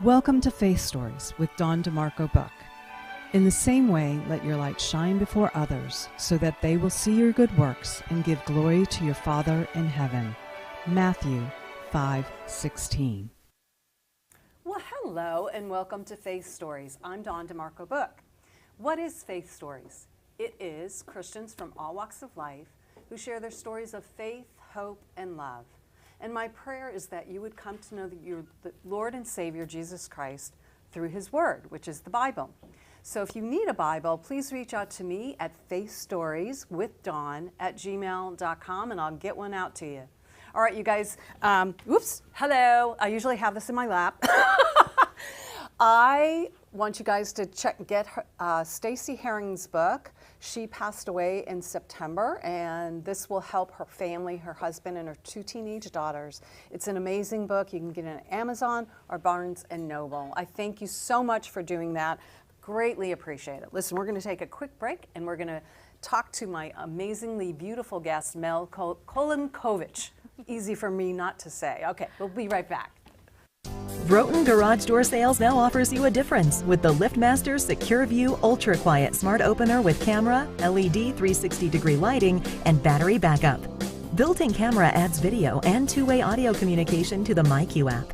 Welcome to Faith Stories with Dawn DeMarco Buck. In the same way, let your light shine before others so that they will see your good works and give glory to your Father in heaven. Matthew 5:16. Well, hello and welcome to Faith Stories. I'm Dawn DeMarco Buck. What is Faith Stories? It is Christians from all walks of life who share their stories of faith, hope, and love. And my prayer is that you would come to know the Lord and Savior, Jesus Christ, through His Word, which is the Bible. So if you need a Bible, please reach out to me at faithstorieswithdawn@gmail.com, and I'll get one out to you. All right, you guys, hello. I usually have this in my lap. I want you guys to get Stacy Herring's book. She passed away in September, and this will help her family, her husband, and her 2 teenage daughters. It's an amazing book. You can get it on Amazon or Barnes & Noble. I thank you so much for doing that. Greatly appreciate it. Listen, we're going to take a quick break, and we're going to talk to my amazingly beautiful guest, Mel Kulinkovich. Easy for me not to say. Okay, we'll be right back. Broughton Garage Door Sales now offers you a difference with the LiftMaster Secure View Ultra Quiet Smart Opener with camera, LED 360-degree lighting, and battery backup. Built-in camera adds video and two-way audio communication to the MyQ app.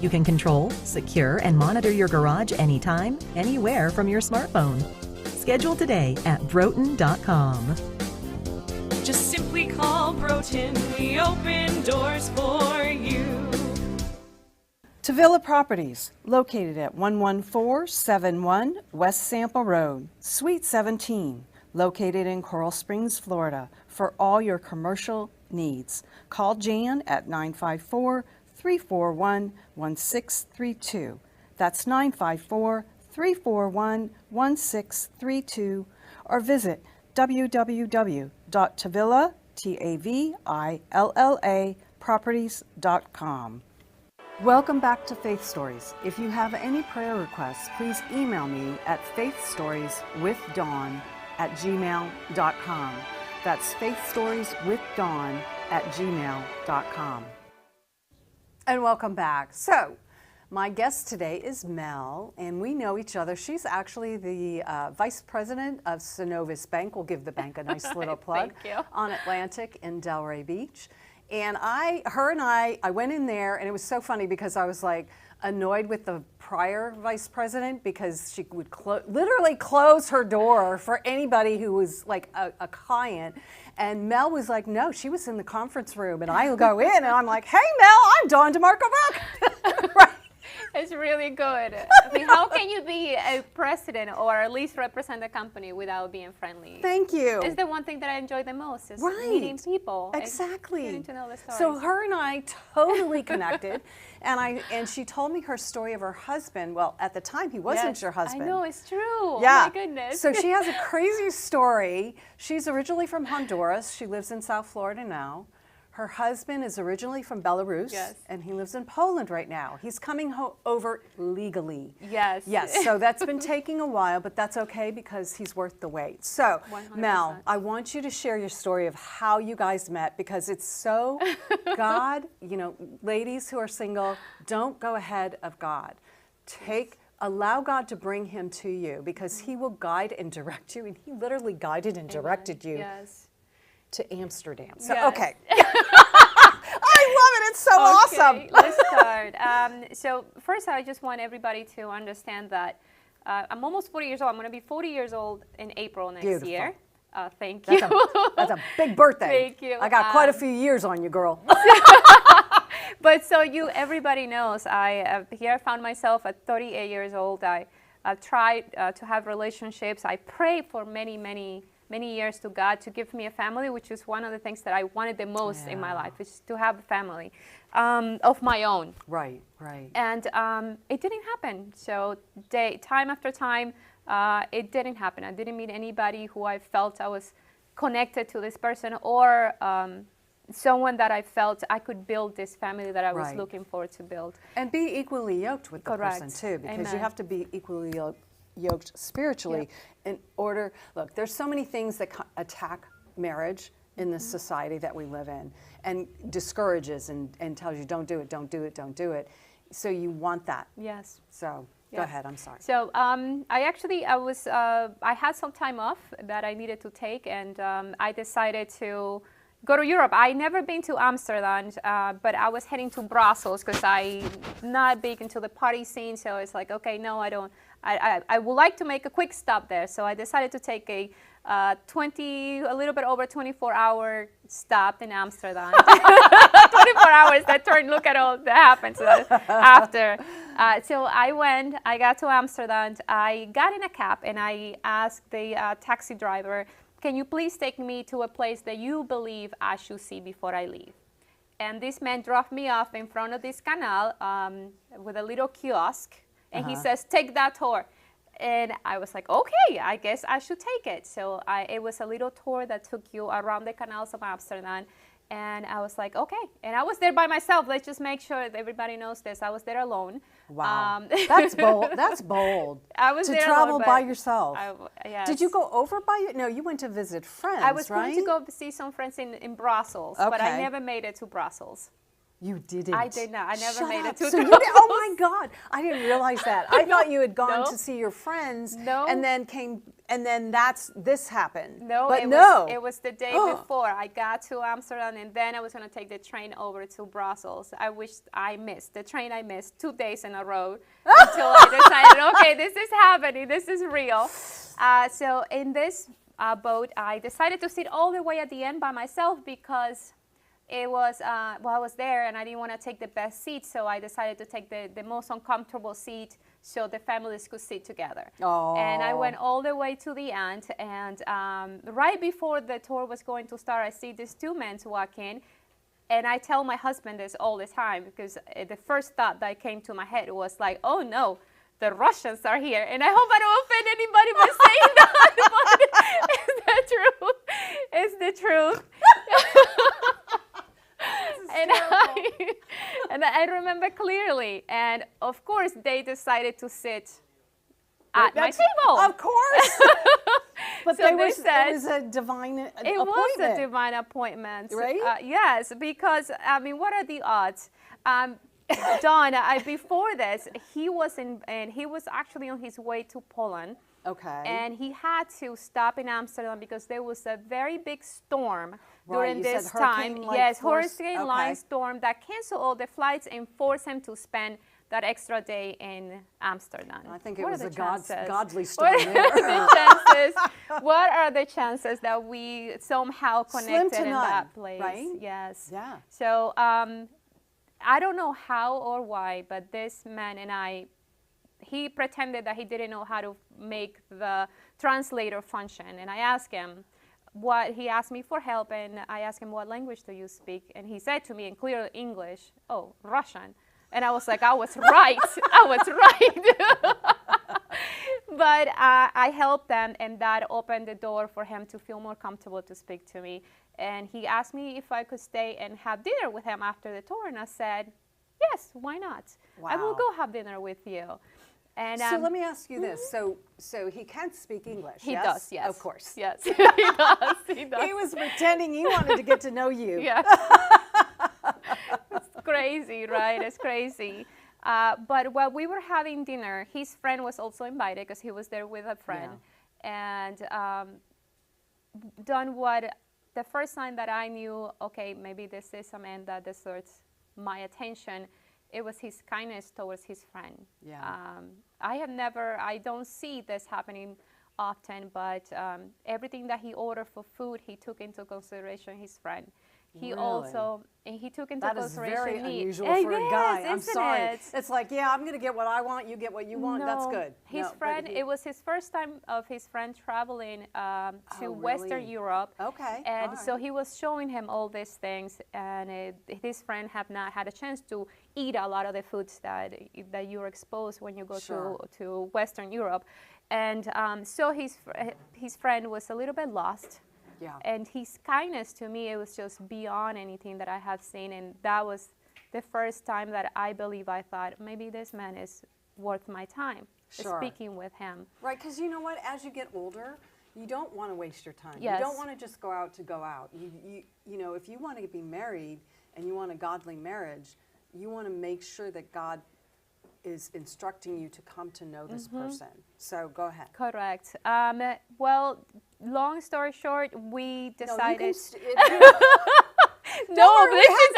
You can control, secure, and monitor your garage anytime, anywhere from your smartphone. Schedule today at Broughton.com. Just simply call Broughton. We open doors for you. Tavilla Properties, located at 11471 West Sample Road, Suite 17, located in Coral Springs, Florida, for all your commercial needs. Call Jan at 954-341-1632. That's 954-341-1632, or visit www.tavilla.properties.com. Welcome back to Faith Stories. If you have any prayer requests, please email me at faithstorieswithdawn@gmail.com. That's faithstorieswithdawn@gmail.com. And welcome back. So, my guest today is Mel, and we know each other. She's actually the vice president of Synovus Bank. We'll give the bank a nice little plug. Thank you. On Atlantic in Delray Beach. And I went in there, and it was so funny because I was like annoyed with the prior vice president because she would literally close her door for anybody who was like a client. And Mel was like, no, she was in the conference room, and I go in, and I'm like, hey, Mel, I'm Dawn DeMarco Buck. Right. It's really good. I mean, how can you be a president or at least represent a company without being friendly? Thank you. It's the one thing that I enjoy the most is Right. meeting people. Exactly. Getting to know the stories. So her and I totally connected, and she told me her story of her husband. Well, at the time, he wasn't Yes, your husband. I know, it's true. Yeah. Oh my goodness. So she has a crazy story. She's originally from Honduras. She lives in South Florida now. Her husband is originally from Belarus, Yes. and he lives in Poland right now. He's coming over legally. Yes. Yes, so that's been taking a while, but that's okay because he's worth the wait. So, 100%. Mel, I want you to share your story of how you guys met because it's so God, ladies who are single, don't go ahead of God. Allow God to bring him to you because he will guide and direct you, and he literally guided and directed you Yes. to Amsterdam. So, Yes. okay. I love it. It's so awesome. Okay, let's start. So first, I just want everybody to understand that I'm almost 40 years old. I'm going to be 40 years old in April next Beautiful. year. Thank you. That's a big birthday. Thank you. I got quite a few years on you, girl. But so everybody knows, I found myself at 38 years old. I tried to have relationships. I prayed for many years to God to give me a family, which is one of the things that I wanted the most in my life, is to have a family of my own. Right. And it didn't happen. So time after time, it didn't happen. I didn't meet anybody who I felt I was connected to this person or someone that I felt I could build this family that I was looking forward to build. And be equally yoked with the Correct. person too, because you Amen. have to be equally yoked spiritually in order. Look, there's so many things that attack marriage in this society that we live in and discourages and tells you don't do it, don't do it, don't do it. So you want that. Yes. So Yeah. go ahead. I'm sorry. So I had some time off that I needed to take, and I decided to go to Europe. I never been to Amsterdam, but I was heading to Brussels because I'm not big into the party scene. So it's like, okay, no, I don't. I would like to make a quick stop there. So I decided to take a little bit over 24-hour stop in Amsterdam. 24 hours that turn, look at all that happens after. So I got to Amsterdam. I got in a cab and I asked the taxi driver, can you please take me to a place that you believe I should see before I leave? And this man dropped me off in front of this canal with a little kiosk. And he says, take that tour. And I was like, okay, I guess I should take it. So it was a little tour that took you around the canals of Amsterdam. And I was like, okay. And I was there by myself. Let's just make sure that everybody knows this. I was there alone. Wow. That's bold. That's bold. I was to there travel alone, by yourself. Yes. Did you go over by you? No, you went to visit friends, I was right? going to go see some friends in Brussels, but I never made it to Brussels. You didn't. I did not. I never Shut made up. it to so Brussels. Oh my God! I didn't realize that. I thought you had gone No. to see your friends, No. and then this happened. No, but it was the day before. I got to Amsterdam, and then I was going to take the train over to Brussels. I wished I missed the train. I missed 2 days in a row until I decided, okay, this is happening. This is real. So in this boat, I decided to sit all the way at the end by myself because it was, I was there and I didn't want to take the best seat, so I decided to take the most uncomfortable seat so the families could sit together. Oh. And I went all the way to the end, and right before the tour was going to start, I see these two men walk in, and I tell my husband this all the time because the first thought that came to my head was like, oh no, the Russians are here, and I hope I don't offend anybody by saying that, but it's the truth. It's the truth. And I remember clearly, and of course they decided to sit at my table. Of course. But So it was a divine appointment. It was a divine appointment. Right? Yes, because, I mean, what are the odds? Don, before this, he was actually on his way to Poland. Okay. And he had to stop in Amsterdam because there was a very big storm during this time. Yes, hurricane-line storm that canceled all the flights and forced him to spend that extra day in Amsterdam. I think it What was are a the chances? godly storm What there. are the chances? What are the chances that we somehow connected Slim to in none, that place? right? Yes. Yeah. So I don't know how or why, but this man and he pretended that he didn't know how to make the translator function. And I asked him he asked me for help, and I asked him, what language do you speak? And he said to me in clear English, oh, Russian. And I was like, I was right. I was right. But I helped them, and that opened the door for him to feel more comfortable to speak to me. And he asked me if I could stay and have dinner with him after the tour, and I said, yes, why not? Wow. I will go have dinner with you. And so let me ask you this. So he can speak English, he yes? does, yes. Of course. Yes, he does. He does. He was pretending he wanted to get to know you. Yeah. It's crazy, right? It's crazy. But while we were having dinner, his friend was also invited because he was there with a friend. Yeah. And the first time that I knew, okay, maybe this is a man that deserves my attention, it was his kindness towards his friend. Yeah. I don't see this happening often, but everything that he ordered for food, he took into consideration his friend. He also, and he took into consideration That is very me. unusual for a guy. I'm sorry. It? It's like, yeah, I'm going to get what I want, you get what you want. No, That's good. His friend, it was his first time of his friend traveling to Western Europe. Okay. And so he was showing him all these things, and his friend have not had a chance to eat a lot of the foods that you're exposed when you go to Western Europe. And so his friend was a little bit lost. Yeah. And his kindness to me, it was just beyond anything that I have seen. And that was the first time that I believe I thought, maybe this man is worth my time speaking with him. Right, because you know what? As you get older, you don't want to waste your time. Yes. You don't want to just go out to go out. You know, if you want to be married and you want a godly marriage, you want to make sure that God is instructing you to come to know this person. So go ahead. Correct. Well, long story short, we decided. No, this is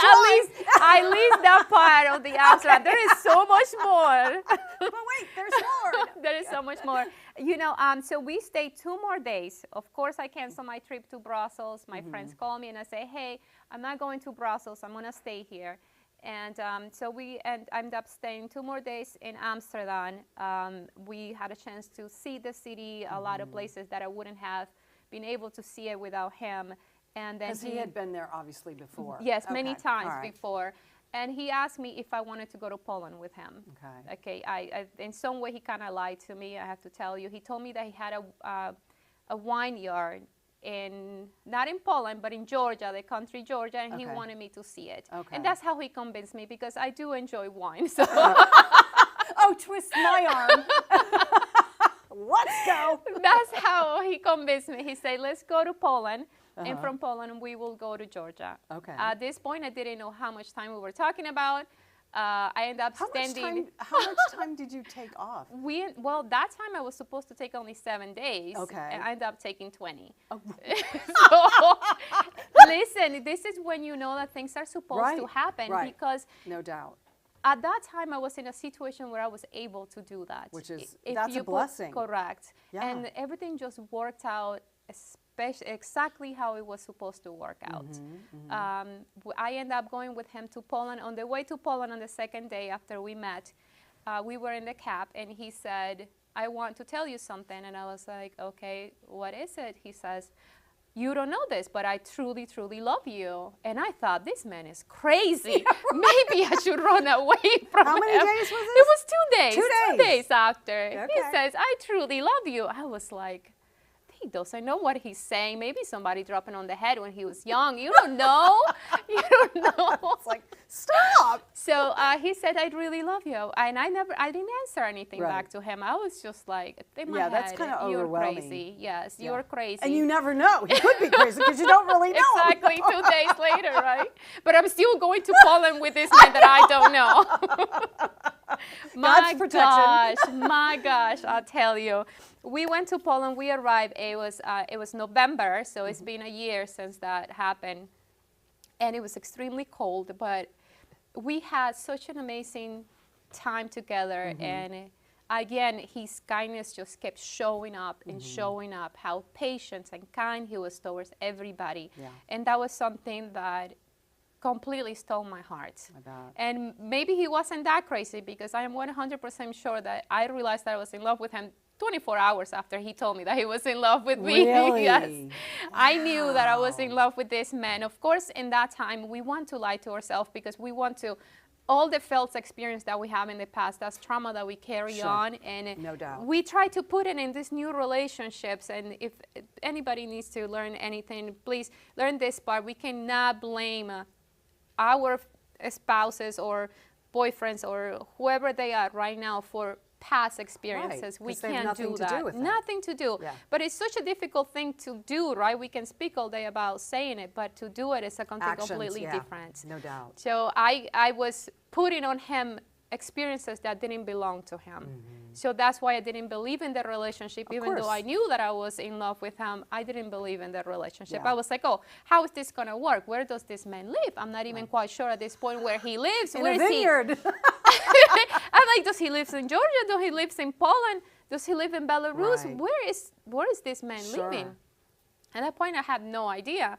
at least that part of the Amsterdam. There is so much more. But wait, there's more. There is so much more. You know, so we stayed 2 more days. Of course, I canceled my trip to Brussels. My friends call me and I say, hey, I'm not going to Brussels. I'm going to stay here. And so we ended up staying 2 more days in Amsterdam. We had a chance to see the city, a lot of places that I wouldn't have been able to see it without him. And then Because he had been there obviously before. Yes, many Okay. times All right. before. And he asked me if I wanted to go to Poland with him. Okay. Okay. I in some way he kind of lied to me. I have to tell you. He told me that he had a wine yard not in Poland, but in Georgia, the country Georgia, and he Okay. wanted me to see it. Okay. And that's how he convinced me, because I do enjoy wine. So Oh, twist my arm. Let's go. that's how he convinced me. He said, let's go to Poland. And from Poland, we will go to Georgia. Okay. At this point, I didn't know how much time we were talking about. I ended up standing. How much time did you take off? Well, that time I was supposed to take only 7 days. Okay. And I ended up taking 20. Oh. So, listen, this is when you know that things are supposed to happen. Right. Because No doubt. at that time I was in a situation where I was able to do that. Which is, If that's you a blessing. Correct. Yeah. And everything just worked out exactly how it was supposed to work out. I ended up going with him to Poland. On the way to Poland on the second day after we met, we were in the cab and he said, I want to tell you something. And I was like, okay, what is it? He says, you don't know this, but I truly, truly love you. And I thought, this man is crazy. Maybe I should run away from him. How many days was this? It was 2 days. 2 days. 2 days after. He Okay. says, I truly love you. I was like, he doesn't know what he's saying. Maybe somebody dropped him on the head when he was young. You don't know. You don't know. It's like, stop. So he said, I really love you. And I didn't answer anything Right. back to him. I was just like, in my Yeah, head, that's kinda you're overwhelming. crazy. Yes, Yeah. you're crazy. And you never know. He could be crazy because you don't really know him. Exactly, 2 days later, right? But I'm still going to Poland with this man that I don't know. God's protection. My gosh, I'll tell you. We went to Poland, we arrived, it was November, so it's been a year since that happened. And it was extremely cold, but we had such an amazing time together. And again, his kindness just kept showing up and showing up, how patient and kind he was towards everybody. Yeah. And that was something that completely stole my heart. I bet. And maybe he wasn't that crazy, because I am 100% sure that I realized that I was in love with him 24 hours after he told me that he was in love with me. Really? Yes. Wow. I knew that I was in love with this man. Of course, in that time, we want to lie to ourselves, because we want to, all the felt experience that we have in the past, that's trauma that we carry Sure. on. And No doubt. we try to put it in these new relationships. And if anybody needs to learn anything, please learn this part. We cannot blame our spouses or boyfriends or whoever they are right now for past experiences. Right, We 'cause they have can't nothing do to do that. with that. Nothing to do. Yeah. But it's such a difficult thing to do, right? We can speak all day about saying it, but to do it is something Actions, completely yeah. different. No doubt. So I was putting on him experiences that didn't belong to him. So that's why I didn't believe in the relationship. Even though course. I knew that I was in love with him, I didn't believe in the relationship. Yeah. I was like, oh, how is this going to work? Where does this man live? I'm not even quite sure at this point where he lives. In Where a is he? vineyard. I'm like, does he live in Georgia? Does he live in Poland? Does he live in Belarus? Right. Where is this man Sure. living? At that point, I had no idea.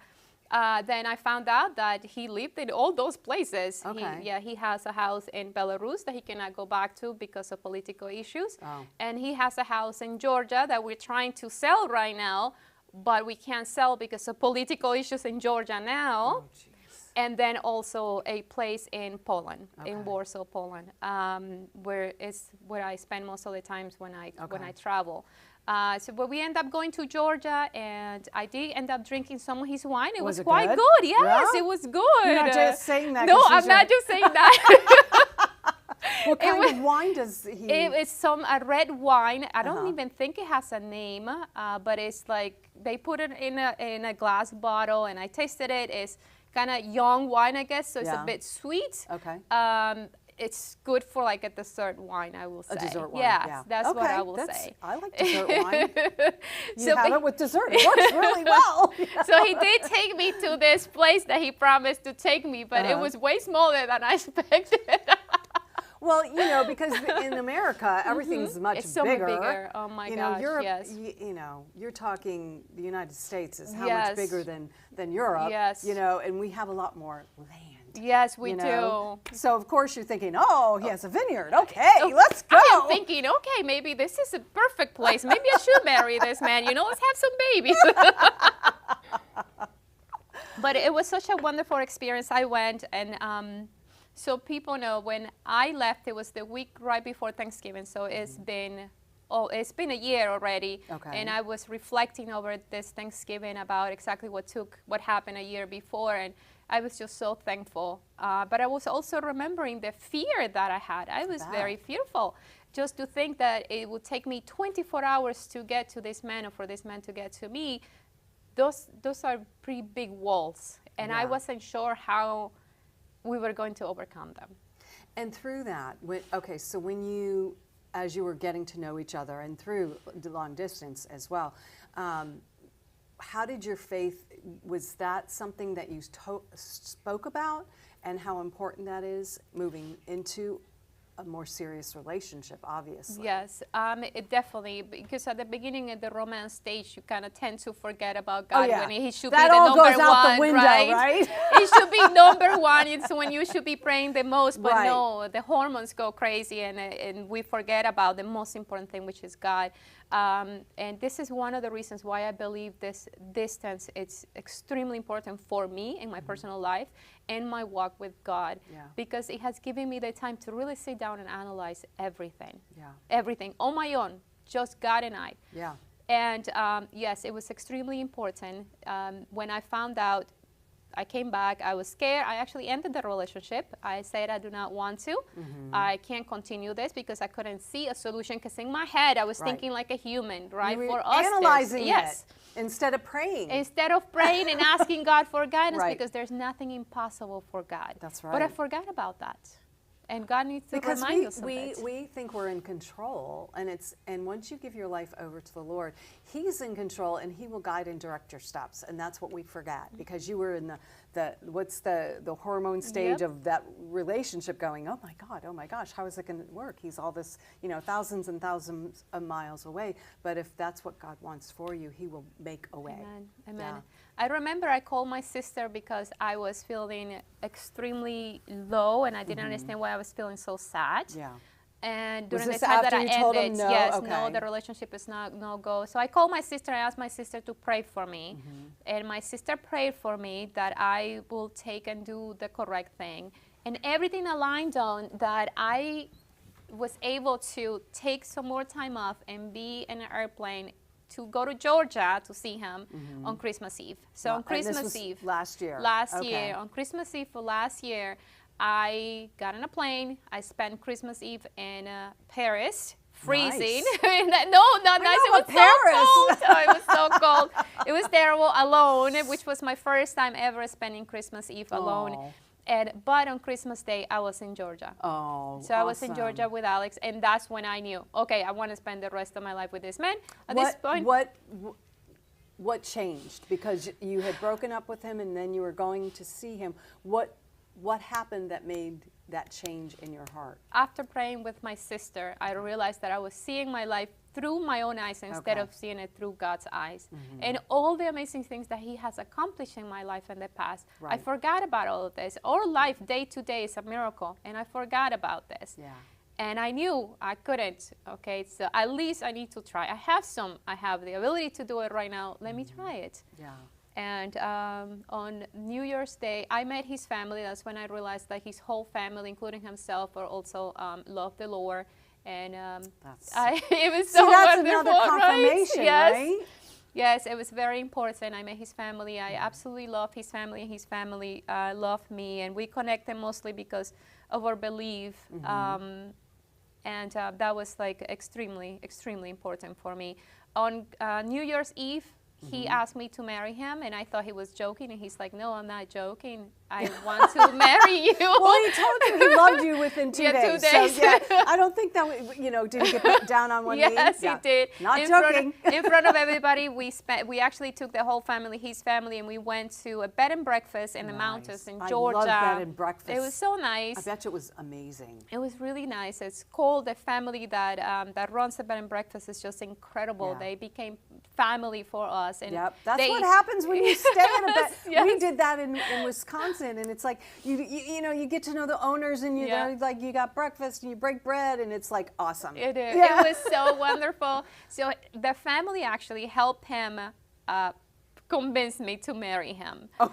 Then I found out that he lived in all those places. Okay. He has a house in Belarus that he cannot go back to because of political issues. Oh. And he has a house in Georgia that we're trying to sell right now, but we can't sell because of political issues in Georgia now. Oh, jeez. And then also a place in Poland, Okay. in Warsaw, Poland, where I spend most of the times when I travel. But we end up going to Georgia, and I did end up drinking some of his wine. It was it quite good? good. Yes, Yeah? it was good. You're not just saying that No, 'cause I'm she's not your- just saying that. What kind of wine does he? It's a red wine. I don't Uh-huh. even think it has a name, but it's like they put it in a glass bottle, and I tasted it. It's kind of young wine, I guess, so it's Yeah. a bit sweet. Okay. it's good for like a dessert wine, I will say. A dessert wine, yes, yeah. that's what Okay, I will say. I like dessert wine. You So, have but- it with dessert. It works really well. So he did take me to this place that he promised to take me, but it was way smaller than I expected. Well, you know, because in America, everything's much It's so much bigger. Oh my you know, gosh, Europe, yes. you know, you're talking the United States is how Yes. much bigger than Europe. Yes. You know, and we have a lot more land. Yes, we you know? do. So of course you're thinking, oh, he has a vineyard. Okay, let's go. I am thinking, okay, maybe this is a perfect place. Maybe I should marry this man. You know, let's have some babies. But it was such a wonderful experience. I went, and so people know when I left, it was the week right before Thanksgiving. So it's been a year already. Okay. And I was reflecting over this Thanksgiving about exactly what happened a year before, and I was just so thankful. But I was also remembering the fear that I had. I was very fearful, just to think that it would take me 24 hours to get to this man, or for this man to get to me. Those are pretty big walls, and I wasn't sure how we were going to overcome them. And through that, okay, so when you, as you were getting to know each other, and through the long distance as well, how did your faith, was that something that you spoke about, and how important that is moving into a more serious relationship, obviously? Yes, it definitely, because at the beginning of the romance stage, you kind of tend to forget about God when he should that be the all number goes out one, the window, right? It should be number one. It's when you should be praying the most, but Right. no, the hormones go crazy, and we forget about the most important thing, which is God. And this is one of the reasons why I believe this distance it's extremely important for me in my personal life and my walk with God, because it has given me the time to really sit down and analyze everything, everything on my own, just God and I. Yeah. And yes, it was extremely important. When I found out, I came back, I was scared. I actually ended the relationship. I said I do not want to. I can't continue this because I couldn't see a solution, because in my head I was thinking like a human, right? You were For us, analyzing yes. it instead of praying. Instead of praying and asking God for guidance, Right. because there's nothing impossible for God. That's But I right. forgot about that. And God needs to Because remind us of we it. think we're in control, and once you give your life over to the Lord, He's in control, and He will guide and direct your steps, and that's what we forget, because you were in the hormone stage of that relationship, going, oh my gosh, how is it going to work? He's all this, you know, thousands and thousands of miles away, but if that's what God wants for you, He will make a way. Amen. Amen. Yeah. I remember I called my sister because I was feeling extremely low, and I didn't understand why I was feeling so sad. Yeah. And Was during the this time that after I you told him ended, no? yes, Okay. no, the relationship is not no go. So I called my sister. I asked my sister to pray for me, and my sister prayed for me that I will take and do the correct thing, and everything aligned on that. I was able to take some more time off and be in an airplane to go to Georgia to see him on Christmas Eve. So on And Christmas this was Eve, last year. last Okay. year, on Christmas Eve for last year, I got on a plane. I spent Christmas Eve in Paris, freezing. Nice. No, not nice. It know, was but Paris. so cold. Oh, it was so cold. It was terrible, alone, which was my first time ever spending Christmas Eve alone. Aw. But on Christmas Day, I was in Georgia. Oh, So I was in awesome. Georgia with Alex, and that's when I knew, okay, I want to spend the rest of my life with this man. At this point, What changed? Because you had broken up with him, and then you were going to see him. What happened that made that change in your heart? after praying with my sister, I realized that I was seeing my life through my own eyes instead Okay. of seeing it through God's eyes. And all the amazing things that He has accomplished in my life in the past, I Right. forgot about all of this. Our life day to day is a miracle, and I forgot about this. Yeah. And I knew I couldn't, okay, so at least I need to try. I have the ability to do it right now. Let me try it. Yeah. And on New Year's Day, I met his family. That's when I realized that his whole family, including himself, are also love the Lord. And it was so that's wonderful, another right? confirmation, Yes. right? Yes, it was very important. I met his family. I absolutely love his family, and his family loved me. And we connected mostly because of our belief. And that was like extremely, extremely important for me. On New Year's Eve, He asked me to marry him, and I thought he was joking, and he's like, no, I'm not joking. I want to marry you. Well, he told you he loved you within 2 days. 2 days. So, yeah, I don't think that, did he get down on one knee? Yes, he did. Not joking. In front of everybody, we actually took the whole family, his family, and we went to a bed and breakfast in the mountains in Georgia. I love bed and breakfast. It was so nice. I bet you it was amazing. It was really nice. It's called the family that that runs the bed and breakfast is just incredible. Yeah. They became family for us. And yep, that's what happens when you stay in a bed. Yes. We did that in Wisconsin, and it's like you get to know the owners, and they're like you got breakfast and you break bread, and it's like awesome. It is. Yeah. It was so wonderful. So the family actually helped him convince me to marry him. Oh.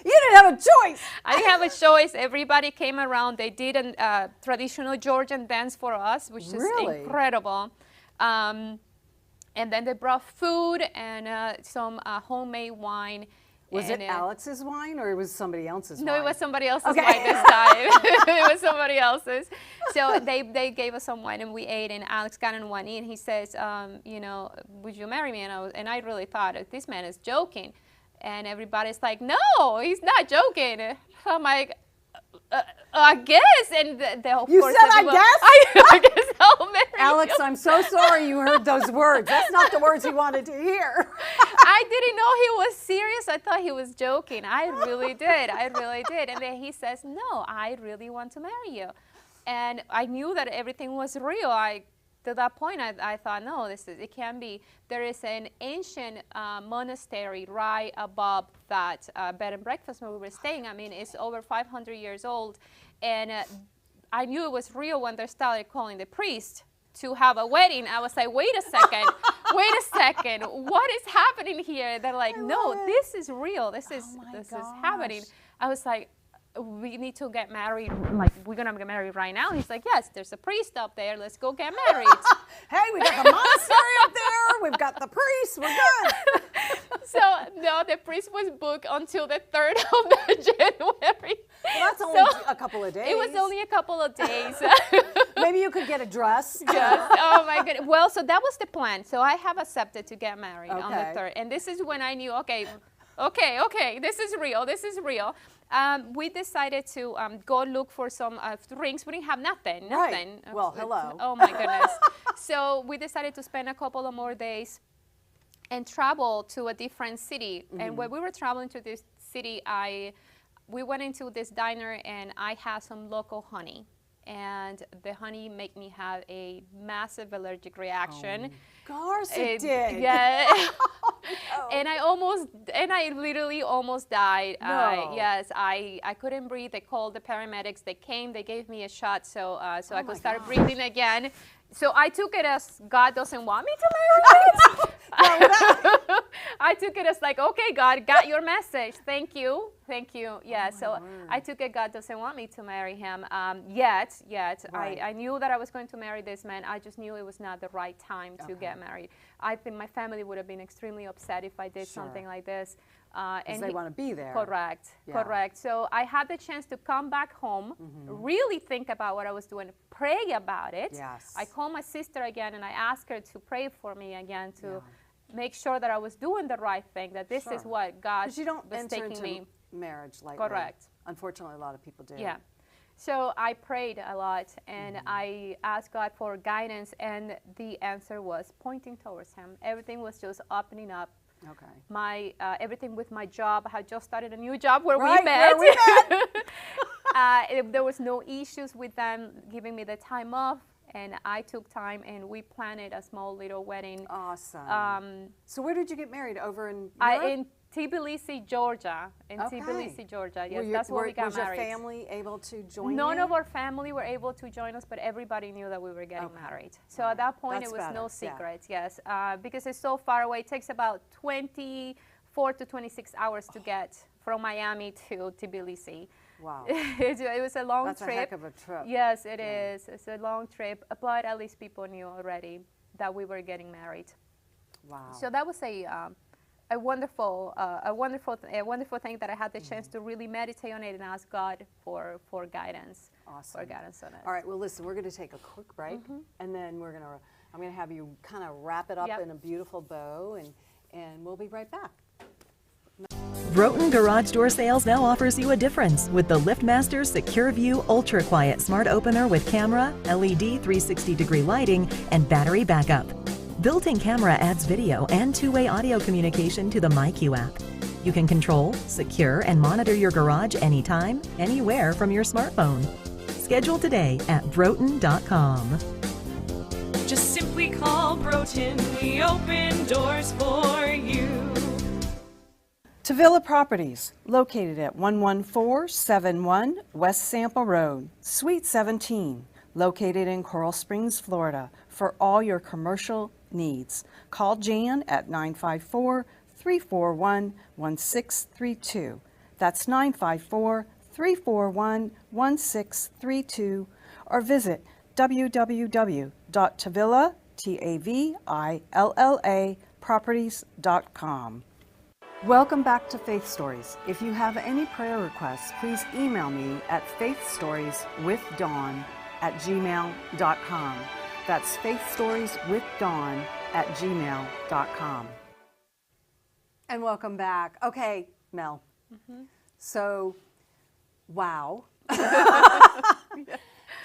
You didn't have a choice. I didn't have a choice. Everybody came around. They did a traditional Georgian dance for us, which is incredible. And then they brought food and some homemade wine. Was it Alex's wine or it was somebody else's wine? No, it was somebody else's wine this time. It was somebody else's. So they gave us some wine and we ate, and Alex got in one knee and he says, would you marry me? And I really thought, this man is joking. And everybody's like, no, he's not joking. I'm like, I guess. And you said, I guess? I guess I'll marry Alex, you. I'm so sorry you heard those words. That's not the words he wanted to hear. I didn't know he was serious. I thought he was joking. I really did. I really did. And then he says, no, I really want to marry you. And I knew that everything was real. To that point, I thought, no, it can't be. There is an ancient monastery right above that bed and breakfast where we were staying. I mean, it's over 500 years old. And I knew it was real when they started calling the priest to have a wedding. I was like, wait a second, what is happening here? They're like, no, this is real. This is happening. I was like, we need to get married. Like, we're gonna get married right now. He's like, yes, there's a priest up there. Let's go get married. Hey, we got the monastery up there. We've got the priest. We're good. So no, the priest was booked until the 3rd of January. Well, that's only a couple of days. It was only a couple of days. Maybe you could get a dress. Yes. Oh my goodness. Well, so that was the plan. So I have accepted to get married on the 3rd, and this is when I knew, okay, this is real. This is real. We decided to go look for some rings. We didn't have nothing. Right. Well, hello. Oh my goodness. So we decided to spend a couple of more days and travel to a different city. And when we were traveling to this city, we went into this diner and I had some local honey. And the honey made me have a massive allergic reaction. Of course it did. Yeah. No. And I literally almost died. No. Yes, I couldn't breathe. They called the paramedics. They came. They gave me a shot so I could start breathing again. So I took it as God doesn't want me to marry him. I took it as like, okay, God, got your message. Thank you. Yeah, so I took it, God doesn't want me to marry him yet. Right. I knew that I was going to marry this man. I just knew it was not the right time to get married. I think my family would have been extremely upset if I did something like this. And they want to be there. Correct. So I had the chance to come back home, really think about what I was doing, pray about it. Yes. I called my sister again and I asked her to pray for me again to make sure that I was doing the right thing, that this is what God was taking me. Because you don't enter into marriage lightly. Correct. Unfortunately, a lot of people do. Yeah. So I prayed a lot and I asked God for guidance, and the answer was pointing towards him. Everything was just opening up. Okay. My everything with my job. I had just started a new job where we met. There was no issues with them giving me the time off, and I took time and we planned a small little wedding. Awesome. So where did you get married? Over in Europe? In Tbilisi, Georgia. Tbilisi, Georgia. Yes, that's where we got married. Was your family able to join you? None of our family were able to join us, but everybody knew that we were getting married. So at that point, it was no secret, yes. Because it's so far away. It takes about 24 to 26 hours to get from Miami to Tbilisi. Wow. It was a long trip. That's a heck of a trip. Yes, it is. It's a long trip, but at least people knew already that we were getting married. Wow. So that was a wonderful thing that I had the chance to really meditate on it and ask God for guidance. Awesome. For guidance on it. All right. Well, listen, we're going to take a quick break, and then we're going to I'm going to have you kind of wrap it up Yep. in a beautiful bow, and we'll be right back. Broughton Garage Door Sales now offers you a difference with the LiftMaster Secure View Ultra Quiet Smart Opener with camera, LED 360-degree lighting, and battery backup. Built-in camera adds video and two-way audio communication to the MyQ app. You can control, secure, and monitor your garage anytime, anywhere from your smartphone. Schedule today at broughton.com. Just simply call Broughton. We open doors for you. Tavilla Properties, located at 11471 West Sample Road, Suite 17, located in Coral Springs, Florida, for all your commercial needs. Call Jan at 954-341-1632. That's 954-341-1632, or visit www.tavillaproperties.com. Welcome back to Faith Stories. If you have any prayer requests, please email me at faithstorieswithdawn@gmail.com. That's faithstorieswithdawn@gmail.com. And welcome back. Okay, Mel. So, wow.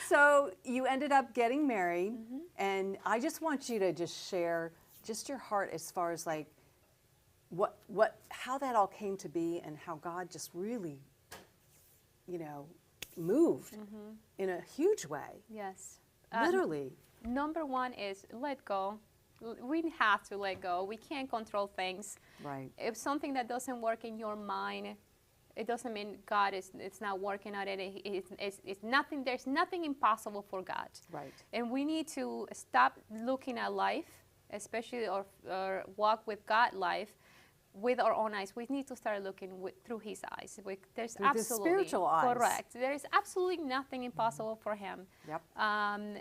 So you ended up getting married, and I just want you to just share just your heart as far as like how that all came to be, and how God just really, moved in a huge way. Yes. Literally. Number one is let go. We have to let go. We can't control things. Right. If something that doesn't work in your mind, it doesn't mean God it's not working on it. It's nothing. There's nothing impossible for God. Right. And we need to stop looking at life, especially or walk with God life, with our own eyes. We need to start looking through His eyes. There's Through the absolutely spiritual eyes. correct. There is absolutely nothing impossible for Him. Yep.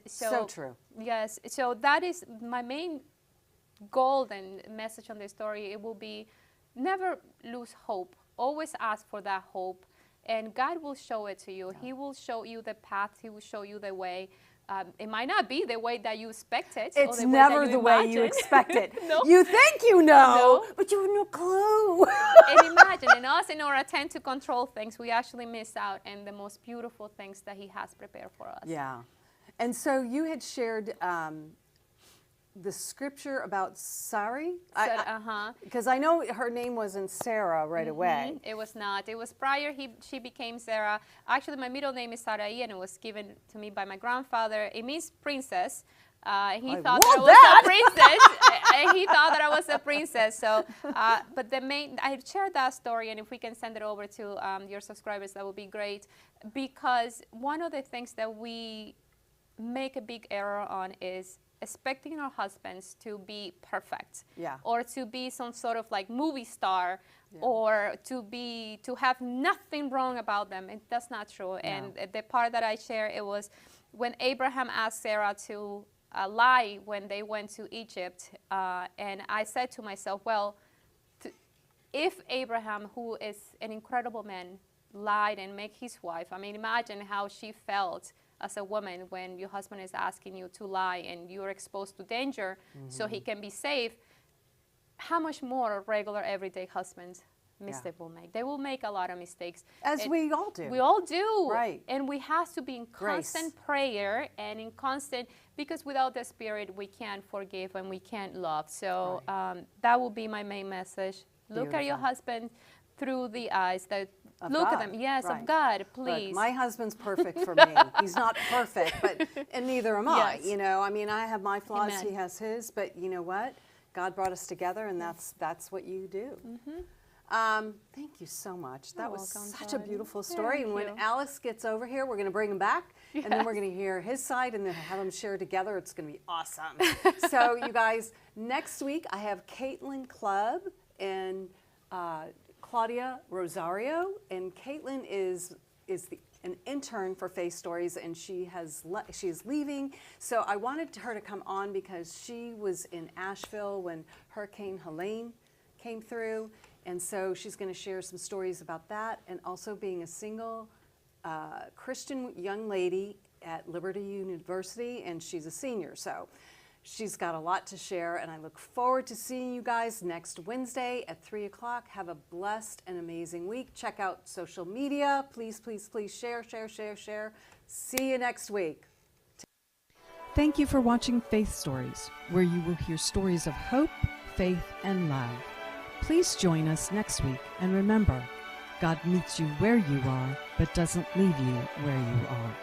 So true. Yes. So that is my main goal and message on this story. It will be never lose hope. Always ask for that hope, and God will show it to you. Yeah. He will show you the path. He will show you the way. It might not be the way that you expected. It's or the never way that you the way you imagined. expect it. No. You think you know, No. but you have no clue. And imagine, in us, in our attempt to control things, we actually miss out on the most beautiful things that He has prepared for us. Yeah. And so you had shared the scripture about Sari? Because I know her name wasn't Sarah right away. It was not. It was prior she became Sarah. Actually, my middle name is Sarai, and it was given to me by my grandfather. It means princess. He thought that I was a princess. He thought that I was a princess. So, but I shared that story, and if we can send it over to your subscribers, that would be great. Because one of the things that we make a big error on is expecting our husbands to be perfect, or to be some sort of like movie star, or to have nothing wrong about them. And that's not true. And the part that I share, it was when Abraham asked Sarah to lie when they went to Egypt, and I said to myself, well, if Abraham, who is an incredible man, lied and make his wife, I mean, imagine how she felt as a woman when your husband is asking you to lie and you're exposed to danger so he can be safe. How much more regular everyday husbands mistake will make? They will make a lot of mistakes. As we all do. We all do. Right. And we have to be in constant prayer and in constant, because without the Spirit we can't forgive and we can't love. So that will be my main message. Look at your husband through the eyes that look at them, of God, please. Look, my husband's perfect for me. He's not perfect, and neither am I. You know, I mean, I have my flaws, he has his, but you know what? God brought us together, and that's what you do. Thank you so much. That was such a beautiful story. And when Alex gets over here, we're going to bring him back, and then we're going to hear his side, and then have them share together. It's going to be awesome. So, you guys, next week I have Caitlin Clubb and Claudia Rosario, and Caitlin is an intern for Faith Stories, and she is leaving. So I wanted her to come on because she was in Asheville when Hurricane Helene came through, and so she's going to share some stories about that, and also being a single Christian young lady at Liberty University, and she's a senior. So She's got a lot to share, and I look forward to seeing you guys next Wednesday at 3 o'clock. Have a blessed and amazing week. Check out social media. Please, please, please share, share, share, share. See you next week. Thank you for watching Faith Stories, where you will hear stories of hope, faith, and love. Please join us next week, and remember, God meets you where you are, but doesn't leave you where you are.